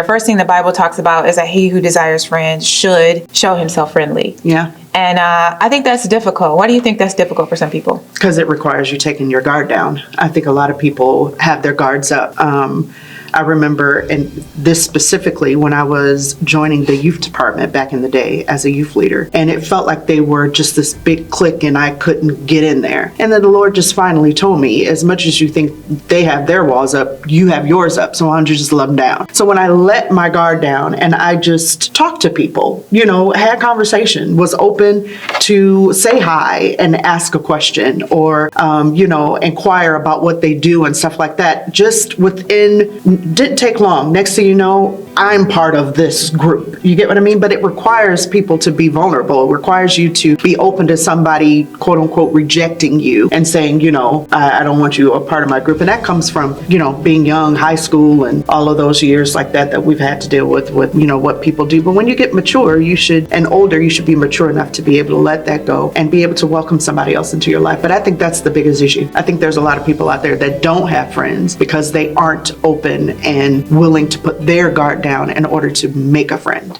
The first thing the Bible talks about is that he who desires friends should show himself friendly. Yeah. And I think that's difficult. Why do you think that's difficult for some people? Because it requires you taking your guard down. I think a lot of people have their guards up. I remember, and this specifically, when I was joining the youth department back in the day as a youth leader, and it felt like they were just this big clique and I couldn't get in there. And then the Lord just finally told me, as much as you think they have their walls up, you have yours up, so why don't you just let them down? So when I let my guard down and I just talked to people, had conversation, was open to say hi and ask a question or, inquire about what they do and stuff like that, just didn't take long. Next thing you know, I'm part of this group. You get what I mean? But it requires people to be vulnerable. It requires you to be open to somebody, quote unquote, rejecting you and saying, I don't want you a part of my group. And that comes from, being young, high school, and all of those years like that we've had to deal with, what people do. But when you get mature, you should be mature enough to be able to let that go and be able to welcome somebody else into your life. But I think that's the biggest issue. I think there's a lot of people out there that don't have friends because they aren't open and willing to put their guard down in order to make a friend.